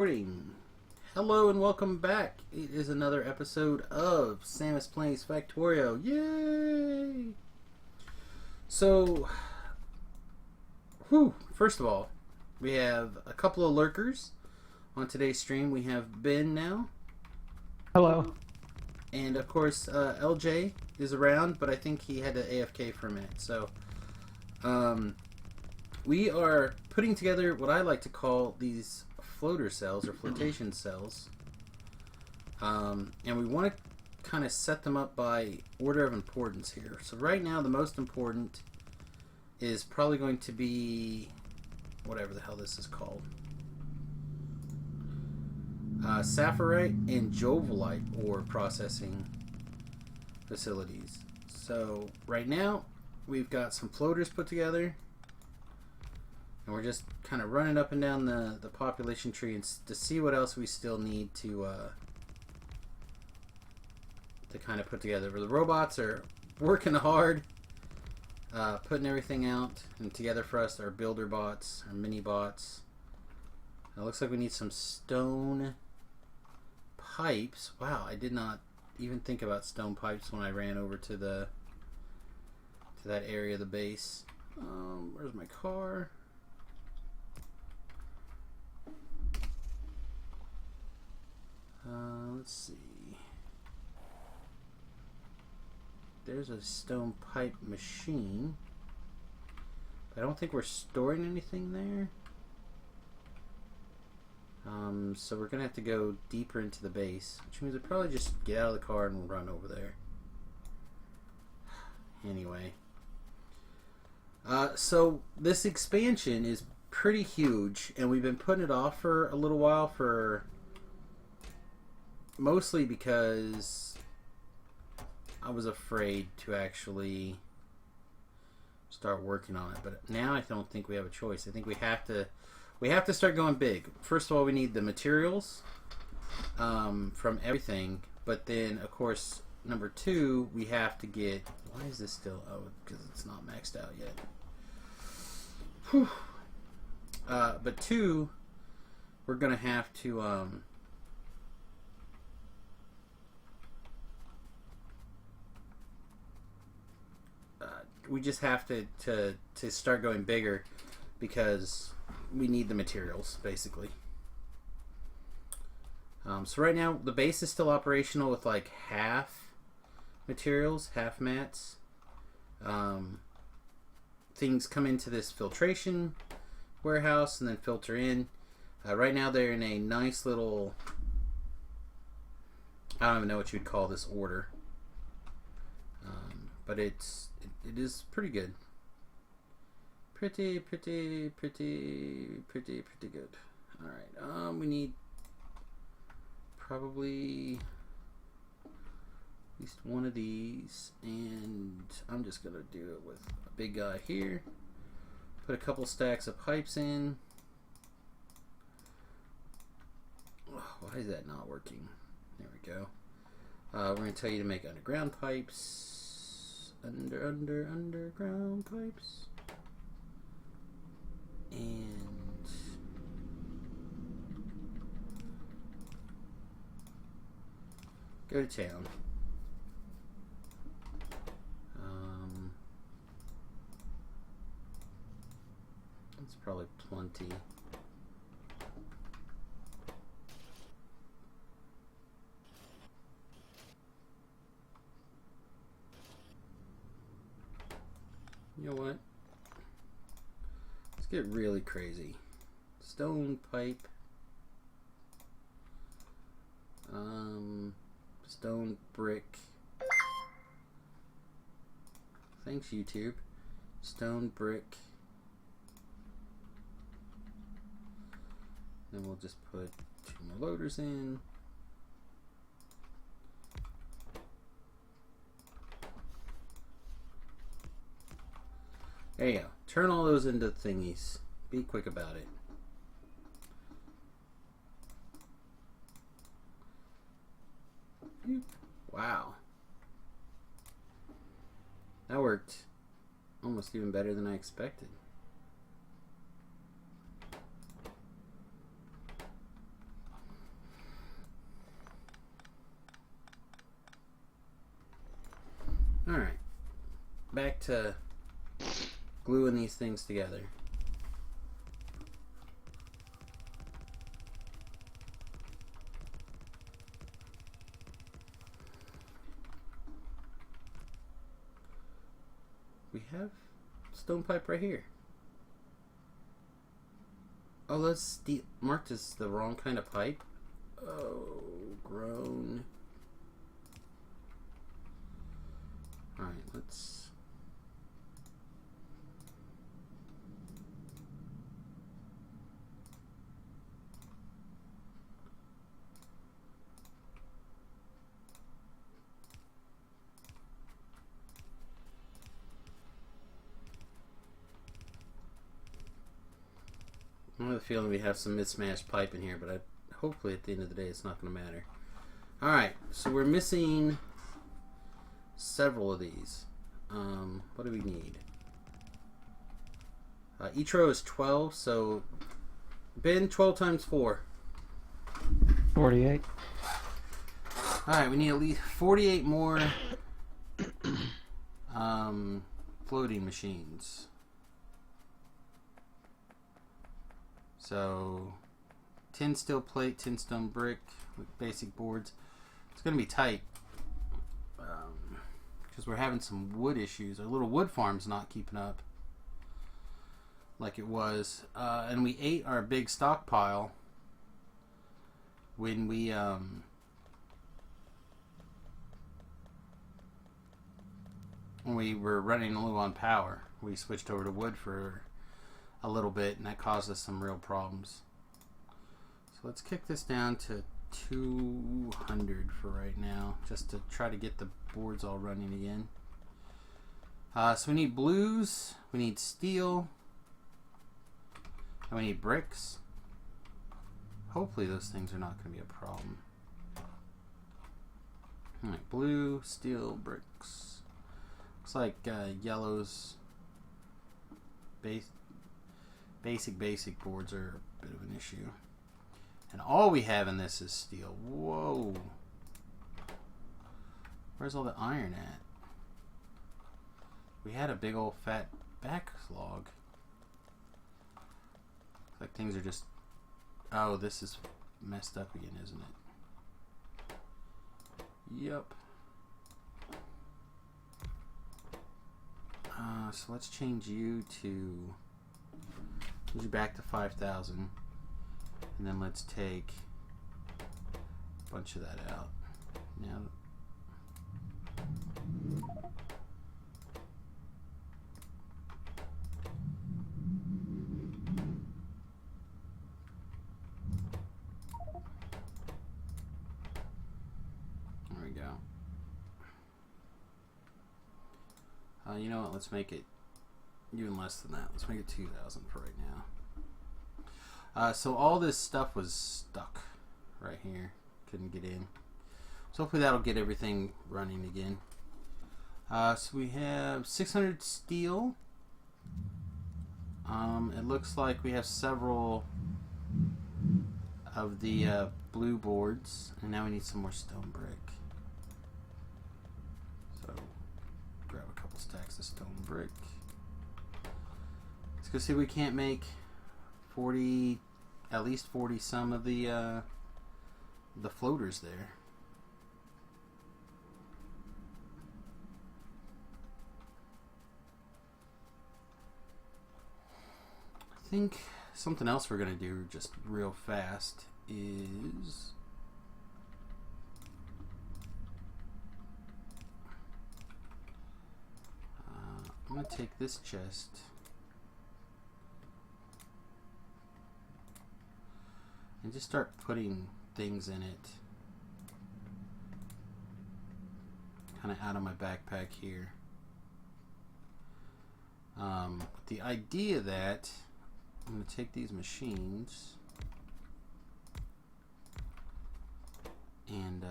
Recording. Hello and welcome back. It is another episode of Samus Plays Factorio. Yay! So, first of all, we have a couple of lurkers on today's stream. We have Ben now. Hello. And of course, LJ is around, but I think he had to AFK for a minute. So, we are putting together what I like to call these floater cells or flotation cells, and we want to kind of set them up by order of importance here. So right now the most important is probably going to be whatever the hell this is called, Saphirite and Jovolite ore processing facilities. So right now we've got some floaters put together, and we're just kind of running up and down the population tree and to see what else we still need to kind of put together. The robots are working hard, putting everything out and together for us. Our builder bots, our mini bots. It looks like we need some stone pipes. Wow, I did not even think about stone pipes when I ran over to that area of the base. Where's my car? Let's see. There's a stone pipe machine. I don't think we're storing anything there. So we're gonna have to go deeper into the base, which means we'll probably just get out of the car and run over there. Anyway. So this expansion is pretty huge, and we've been putting it off for a little while mostly because I was afraid to actually start working on it. But now I don't think we have a choice. I think we have to start going big. First of all, we need the materials from everything. But then, of course, number two, we have to get... Why is this still... Oh, because it's not maxed out yet. Whew. But two, we're going to have to... we just have to start going bigger because we need the materials, basically. So right now the base is still operational with like half materials, half mats. Things come into this filtration warehouse and then filter in. Right now they're in a nice little, I don't even know what you'd call this order, but it is pretty good. Pretty good. Alright, we need probably at least one of these, and I'm just gonna do it with a big guy here. Put a couple stacks of pipes in. Why is that not working? There we go. We're gonna tell you to make underground pipes. Underground pipes. And go to town. That's probably plenty. You know what? Let's get really crazy. Stone pipe. Stone brick. Thanks, YouTube. Stone brick. Then we'll just put 2 more loaders in. There you go. Turn all those into thingies. Be quick about it. Wow. That worked almost even better than I expected. Alright. Back to gluing these things together. We have stone pipe right here. Oh, that's steel. Marked as the wrong kind of pipe. Oh, groan. Alright, let's... I have a feeling we have some mismatched pipe in here, but hopefully at the end of the day it's not going to matter. Alright, so we're missing several of these. What do we need? Each row is 12, so Ben, 12 times 4. 48. Alright, we need at least 48 more floating machines. So 10 steel plate, 10 stone brick with basic boards. It's going to be tight because we're having some wood issues. Our little wood farm's not keeping up like it was. And we ate our big stockpile when we were running low on power. We switched over to wood for a little bit, and that caused us some real problems. So let's kick this down to 200 for right now, just to try to get the boards all running again. So we need blues, we need steel, and we need bricks. Hopefully those things are not going to be a problem. Alright, blue, steel, bricks. Looks like yellow's basic boards are a bit of an issue. And all we have in this is steel. Whoa. Where's all the iron at? We had a big old fat backlog. Looks like things are just... Oh, this is messed up again, isn't it? Yep. So let's change you to... Change you back to 5,000. And then let's take a bunch of that out. Now... There we go. You know what? Let's make it even less than that. Let's make it 2,000 for right now. So all this stuff was stuck right here. Couldn't get in. So hopefully that'll get everything running again. So we have 600 steel. It looks like we have several of the blue boards, and now we need some more stone brick. So grab a couple stacks of stone brick. Let's go see if we can't make 40, at least 40 some of the floaters there. I think something else we're gonna do just real fast is I'm gonna take this chest and just start putting things in it, kind of out of my backpack here. The idea that I'm going to take these machines and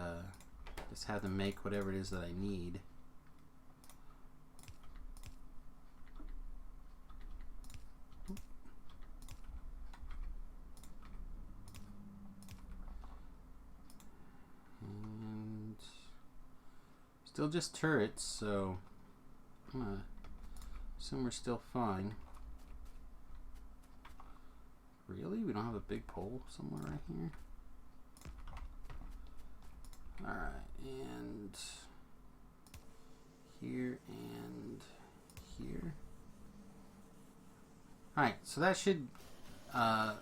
just have them make whatever it is that I need. And still just turrets, so I'm gonna assume we're still fine. Really? We don't have a big pole somewhere right here? Alright, and here and here. Alright, so that should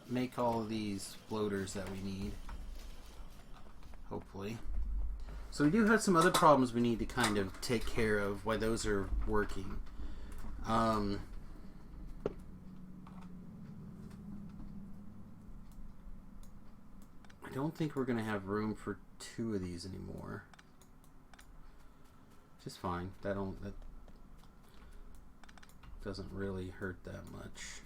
make all of these floaters that we need. Hopefully. So we do have some other problems we need to kind of take care of while those are working. I don't think we're going to have room for 2 of these anymore. Which is fine. That doesn't really hurt that much.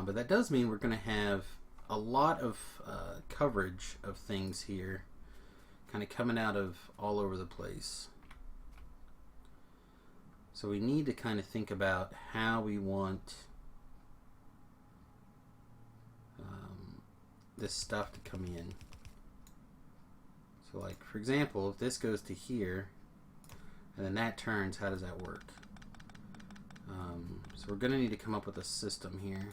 But that does mean we're going to have a lot of coverage of things here kind of coming out of all over the place. So we need to kind of think about how we want this stuff to come in. So like, for example, if this goes to here and then that turns, how does that work? So we're going to need to come up with a system here.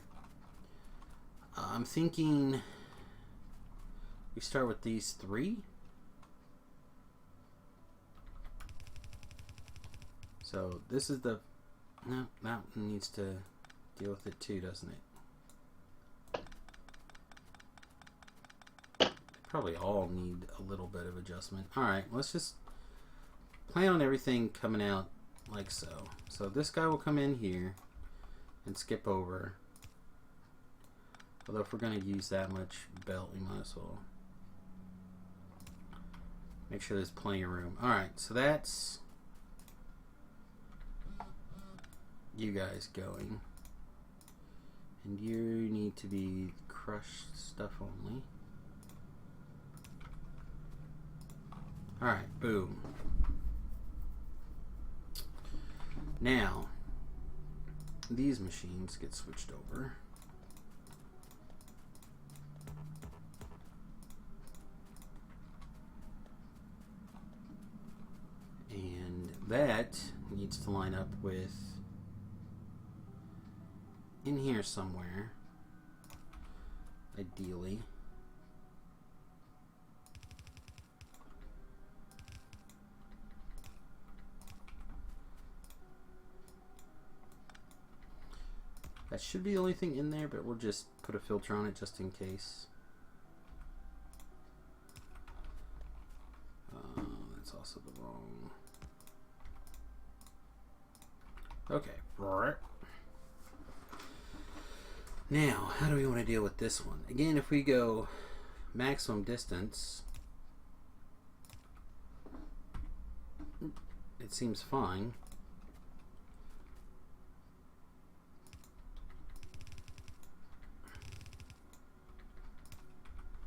I'm thinking we start with these 3. So this is the... No, that one needs to deal with it too, doesn't it? They probably all need a little bit of adjustment. Alright, let's just plan on everything coming out like so. So this guy will come in here and skip over. Although if we're going to use that much belt, we might as well make sure there's plenty of room. Alright, so that's you guys going. And you need to be crushed stuff only. Alright, boom. Now, these machines get switched over. And that needs to line up with in here somewhere, ideally. That should be the only thing in there, but we'll just put a filter on it just in case. That's also the wrong. Okay. Now, how do we want to deal with this one? Again, if we go maximum distance, it seems fine.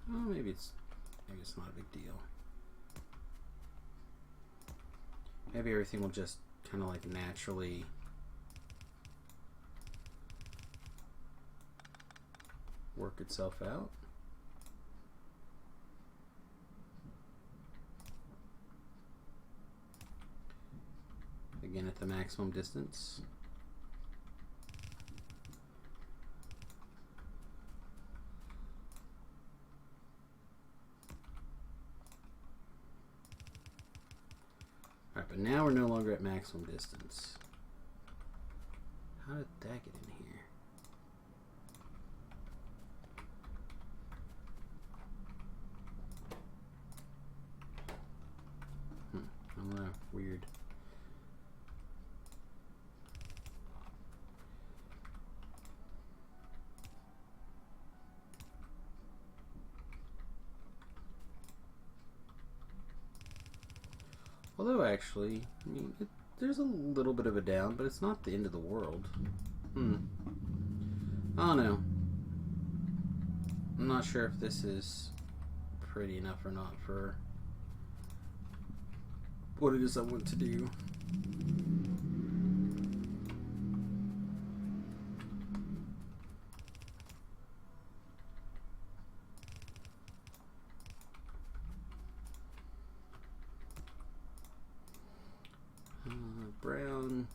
Well, maybe it's not a big deal. Maybe everything will just kind of like naturally work itself out. Again, at the maximum distance. Alright, but now we're no longer at maximum distance. How did that get in here? I'm weird. Although actually, I mean, there's a little bit of a down, but it's not the end of the world. I don't know. I'm not sure if this is pretty enough or not for what it is I want to do.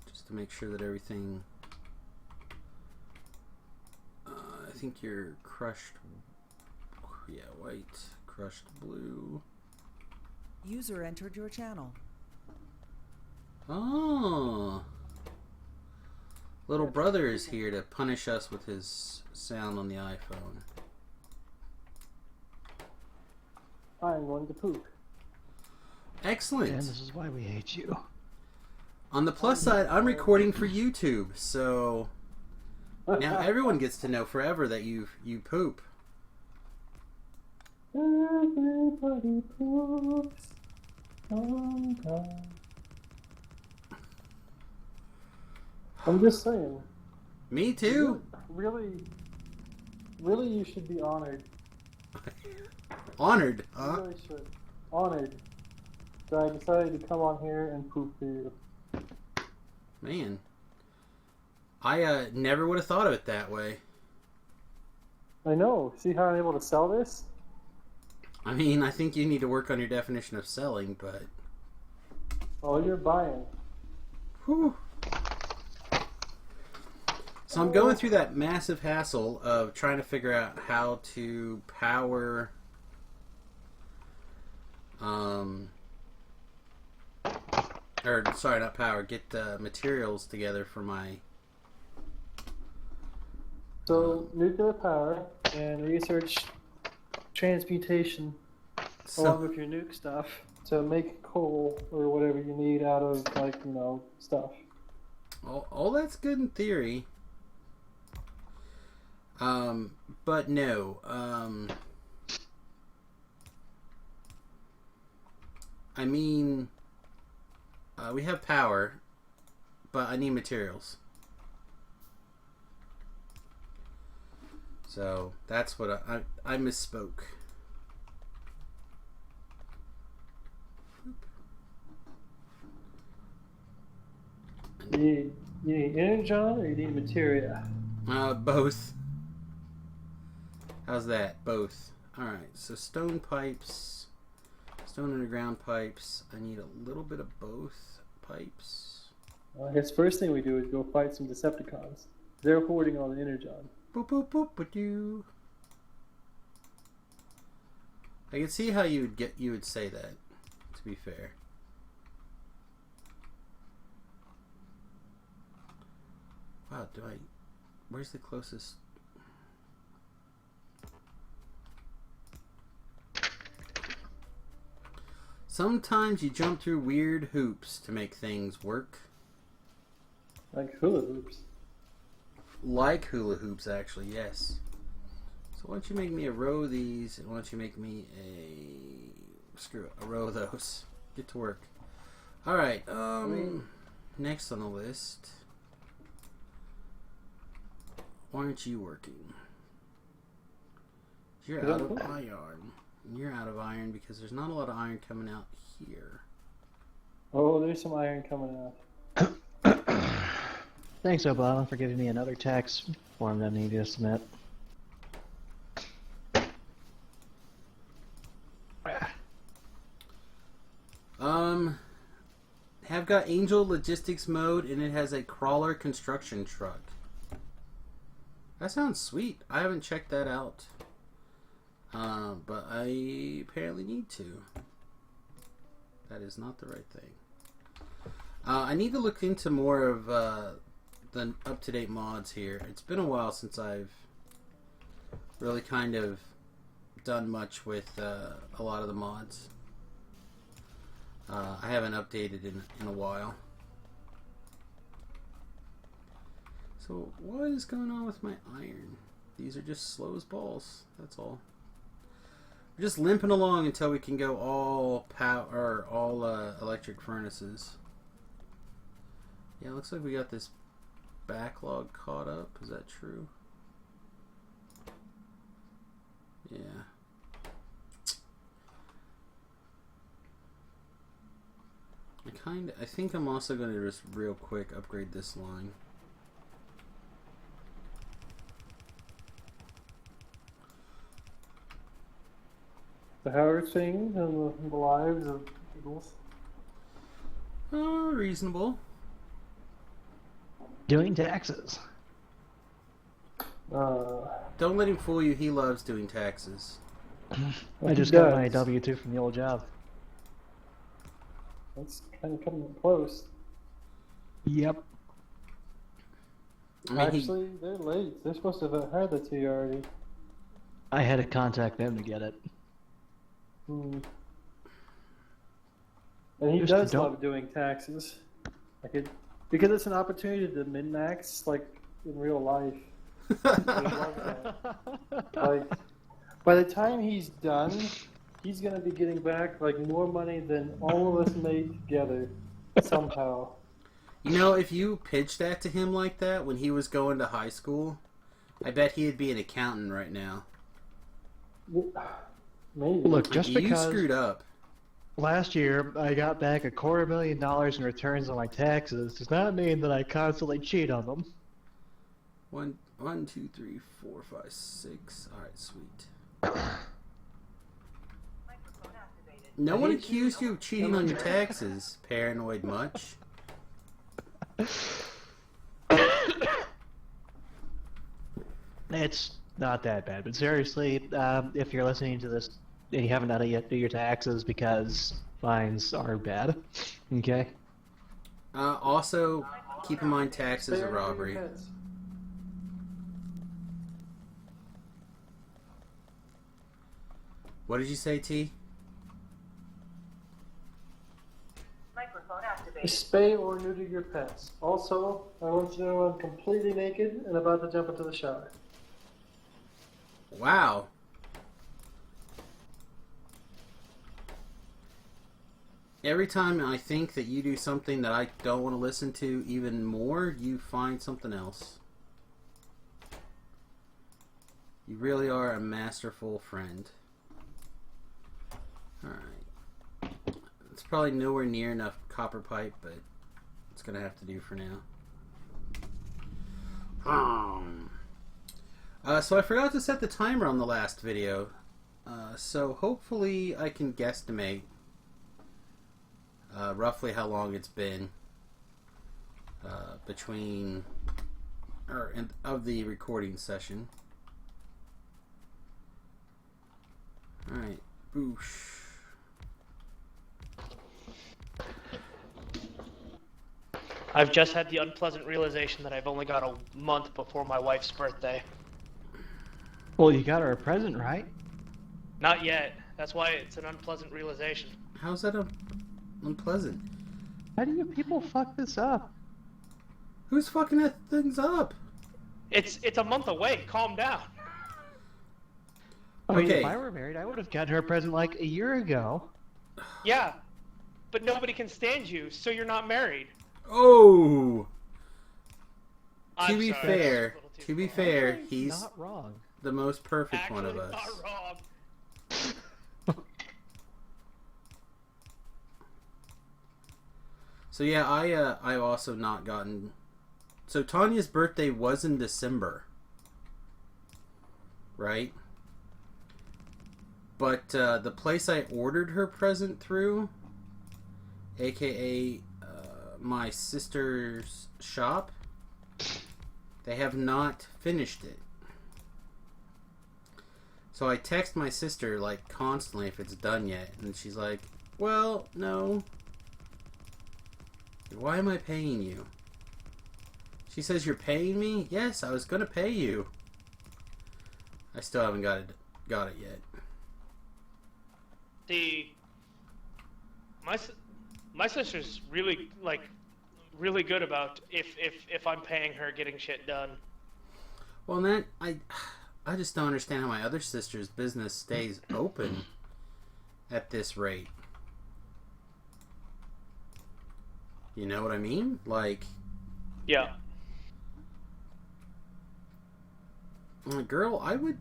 just to make sure that everything. I think you're crushed. Yeah, white, crushed blue. User entered your channel. Oh. Little brother is here to punish us with his sound on the iPhone. I'm going to poop. Excellent. And this is why we hate you. On the plus side, I'm recording for YouTube, so now everyone gets to know forever that you poop. Everybody poops sometimes. I'm just saying. Me too. Really, you should be honored. Honored, You huh? really should. Honored that I decided to come on here and poop for you. Man, I never would have thought of it that way. I know. See how I'm able to sell this? I mean, I think you need to work on your definition of selling, but... Oh, you're buying. Whew. So I'm going through that massive hassle of trying to figure out how to power... or, sorry, not power, get materials together for my... So, nuclear power and research transmutation along with your nuke stuff to make coal or whatever you need out of, like, you know, stuff. All that's good in theory. But no. I mean, we have power, but I need materials. So that's what I misspoke. You need energon or you need materia? Both. How's that? Both. Alright, so stone pipes, stone underground pipes. I need a little bit of both pipes. I guess first thing we do is go fight some Decepticons. They're hoarding all the energon. Boop boop boop boop doo. I can see how you would say that, to be fair. Wow, where's the closest? Sometimes you jump through weird hoops to make things work. Like hula hoops. Like hula hoops, actually, yes. So why don't you make me a row of these, and why don't you make me a row of those. Get to work. Alright, next on the list. Why aren't you working? You're out of iron. You're out of iron because there's not a lot of iron coming out here. Oh, there's some iron coming out. Thanks, Obama, for giving me another tax form that I need to submit. Have got Angel Logistics mode, and it has a crawler construction truck. That sounds sweet. I haven't checked that out. But I apparently need to. That is not the right thing. I need to look into more of the up-to-date mods here. It's been a while since I've really kind of done much with a lot of the mods. I haven't updated in a while. So what is going on with my iron? These are just slow as balls. That's all. We're just limping along until we can go all power or all electric furnaces. Yeah, it looks like we got this backlog caught up. Is that true? Yeah. I think I'm also going to just real quick upgrade this line. So how are things in the lives of Eagles? Reasonable. Doing taxes. Don't let him fool you. He loves doing taxes. I just got my W-2 from the old job. That's kind of coming close. Yep. I mean, Actually, they're late. They're supposed to have had the T already. I had to contact them to get it. And he Just does don't- love doing taxes. Because it's an opportunity to min-max, like, in real life. He loves that. Like, by the time he's done, he's gonna be getting back, like, more money than all of us made together, somehow. You know, if you pitched that to him like that when he was going to high school, I bet he'd be an accountant right now. Maybe. Look, just You because screwed up. last year I got back $250,000 in returns on my taxes does not mean that I constantly cheat on them. 1, 2, 3, 4, 5, 6. All right, sweet. No one accused you of cheating on your taxes. Paranoid much? It's not that bad, but seriously, if you're listening to this and you haven't done it yet, do your taxes because fines are bad. Okay? Also, keep in mind taxes are robbery. What did you say, T? Spay or neuter your pets. Also, I want you to know I'm completely naked and about to jump into the shower. Wow. Every time I think that you do something that I don't want to listen to even more, you find something else. You really are a masterful friend. Alright. It's probably nowhere near enough copper pipe, but it's going to have to do for now. So I forgot to set the timer on the last video. So hopefully I can guesstimate roughly how long it's been between of the recording session. Alright, boosh. I've just had the unpleasant realization that I've only got a month before my wife's birthday. Well, you got her a present, right? Not yet. That's why it's an unpleasant realization. How's that unpleasant? How do you people fuck this up? Who's fucking that things up? It's a month away. Calm down. I mean, Okay. if I were married, I would have gotten her a present like a year ago. Yeah, but nobody can stand you, so you're not married. Oh! I'm To be sorry, fair, that's a little too to be far. fair, he's Not wrong. the most perfect Actually, one of us. not wrong. So yeah, I also not gotten. So Tanya's birthday was in December, right? But the place I ordered her present through, aka my sister's shop, they have not finished it. So I text my sister like constantly if it's done yet, and she's like, "Well, no. Why am I paying you?" She says, "You're paying me?" Yes, I was gonna pay you. I still haven't got it yet. My sister's really really good about if I'm paying her getting shit done. Well, and that I just don't understand how my other sister's business stays open at this rate. You know what I mean? Like, Yeah. girl, I would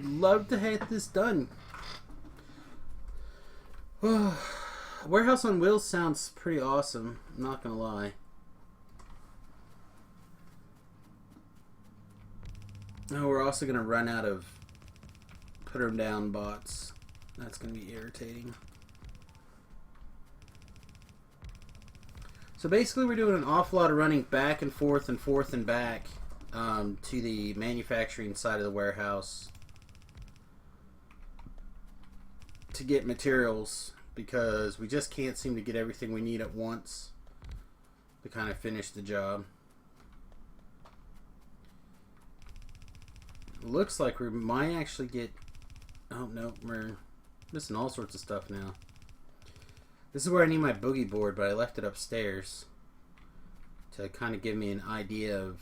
love to have this done. Warehouse on Wheels sounds pretty awesome. I'm not gonna lie. Oh, we're also gonna run out of put 'em down bots. That's gonna be irritating. So basically we're doing an awful lot of running back and forth and back to the manufacturing side of the warehouse to get materials, because we just can't seem to get everything we need at once to kind of finish the job. Looks like we might actually get... Oh no, we're missing all sorts of stuff now. This is where I need my boogie board, but I left it upstairs to kind of give me an idea of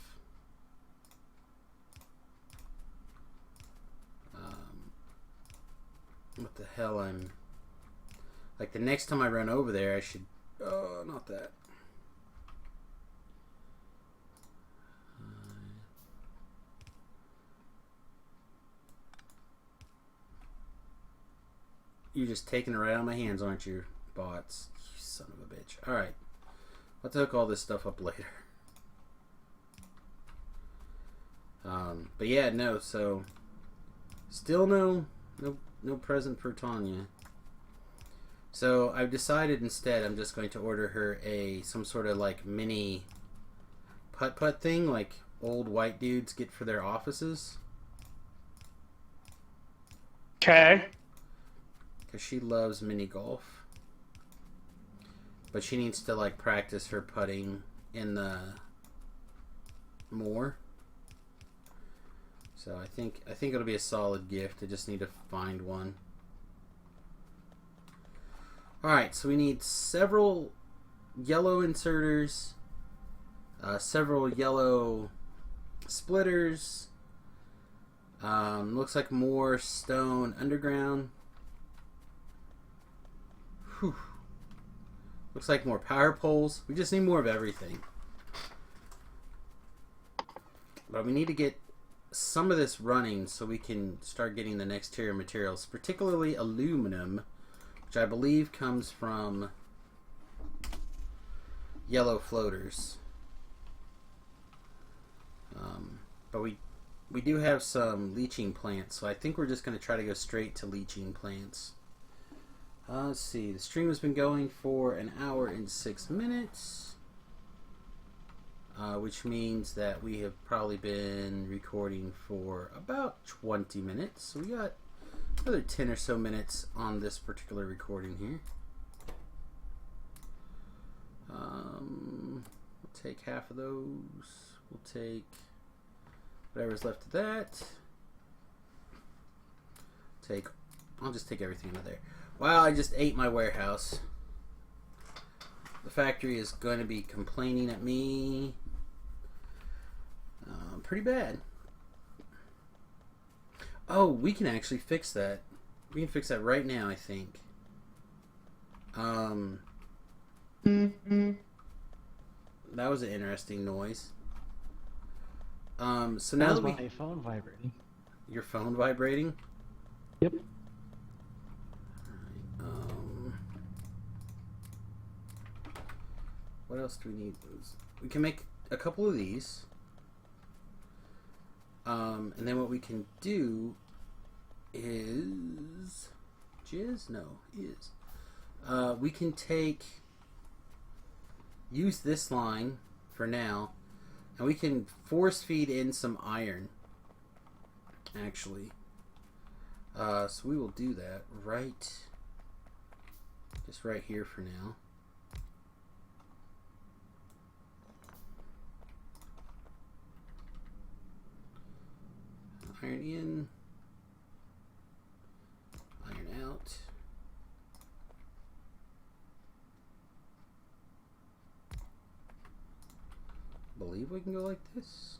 what the hell I'm... Like, the next time I run over there, I should... Oh, not that. You're just taking it right out of my hands, aren't you, bots? You son of a bitch. Alright. I'll hook all this stuff up later. But yeah, no, so... Still no present for Tanya. So I've decided instead I'm just going to order her some sort of like mini putt-putt thing like old white dudes get for their offices. Okay. Because she loves mini golf. But she needs to like practice her putting in the more. So I think it'll be a solid gift. I just need to find one. Alright, so we need several yellow inserters, several yellow splitters, looks like more stone underground. Whew. Looks like more power poles. We just need more of everything. But we need to get some of this running so we can start getting the next tier of materials, particularly aluminum, which I believe comes from yellow floaters. But we do have some leaching plants, so I think we're just going to try to go straight to leaching plants. Let's see, the stream has been going for 1 hour and 6 minutes, which means that we have probably been recording for about 20 minutes. So we got another 10 or so minutes on this particular recording here. We'll take half of those. We'll take whatever's left of that. I'll just take everything out of there. Wow, I just ate my warehouse. The factory is going to be complaining at me pretty bad. Oh, we can actually fix that. We can fix that right now, I think. That was an interesting noise. So now that was that my phone vibrating. Your phone vibrating? Yep. What else do we need? We can make a couple of these. And then what we can do is... we can use this line for now, and we can force feed in some iron, actually. So we will do that just right here for now. Iron in, iron out. Believe we can go like this.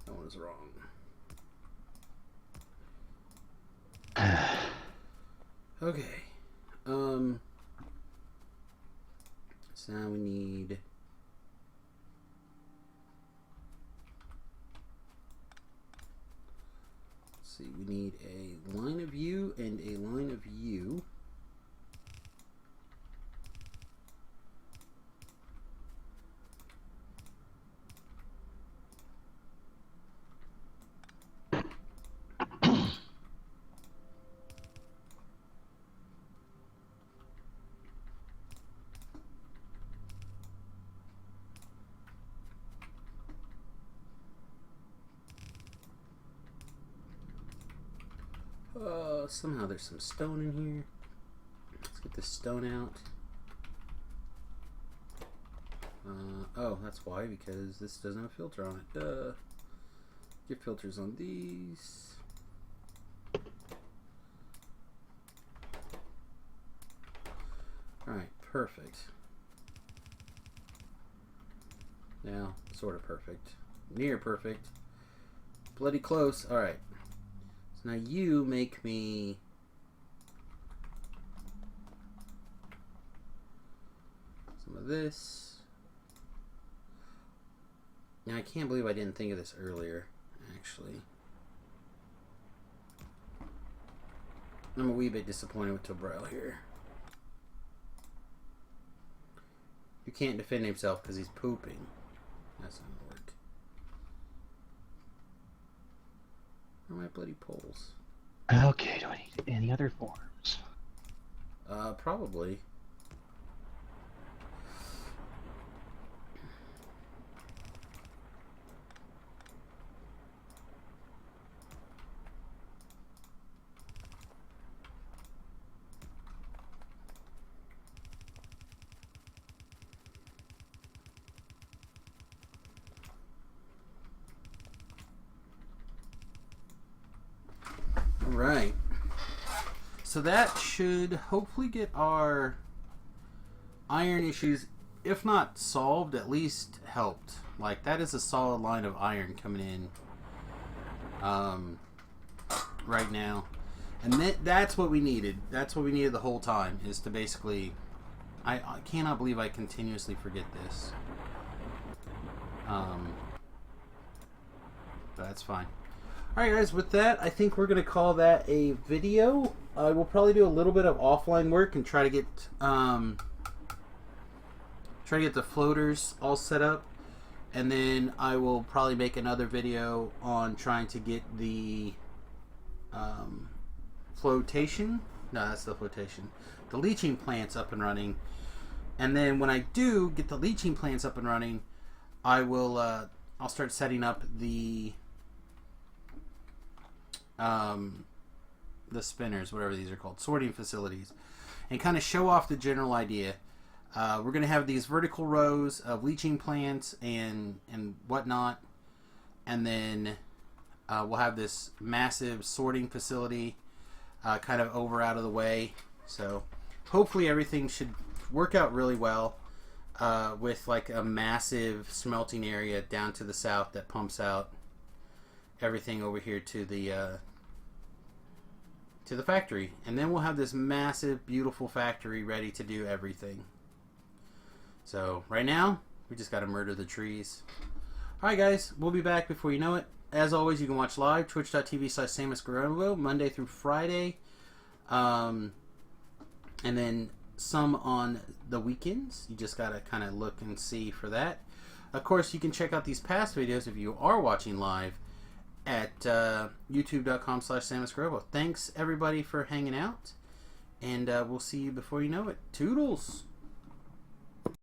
That one is wrong. Okay. So now we need... Let's see, we need a line of you and a line of you. Somehow there's some stone in here. Let's get this stone out. Oh, that's why, because this doesn't have a filter on it. Duh. Get filters on these. Alright, perfect. Now, sort of perfect. Near perfect. Bloody close. Alright. So now you make me... some of this. Now, I can't believe I didn't think of this earlier, actually. I'm a wee bit disappointed with Tobrel here. You can't defend himself because he's pooping. That's not gonna work. Where are my bloody poles? Okay, do I need any other forms? Probably. Right. So that should hopefully get our iron issues, if not solved, at least helped. Like, that is a solid line of iron coming in right now. And that's what we needed. That's what we needed the whole time, is to basically... I cannot believe I continuously forget this. But that's fine. Alright guys, with that, I think we're going to call that a video. We'll probably do a little bit of offline work and try to get the floaters all set up. And then I will probably make another video on trying to get the flotation. No, that's the flotation. The leaching plants up and running. And then when I do get the leaching plants up and running, I will I'll start setting up the spinners, whatever these are called, sorting facilities, and kind of show off the general idea. We're going to have these vertical rows of leaching plants and whatnot, and then we'll have this massive sorting facility kind of over out of the way. So hopefully everything should work out really well with like a massive smelting area down to the south that pumps out everything over here to the factory, and then we'll have this massive, beautiful factory ready to do everything. So right now, we just got to murder the trees. All right, guys, we'll be back before you know it. As always, you can watch live twitch.tv/SamusGuerrero Monday through Friday, and then some on the weekends. You just got to kind of look and see for that. Of course, you can check out these past videos if you are watching live at youtube.com/SamusGuerrero. Thanks everybody for hanging out, and we'll see you before you know it. Toodles!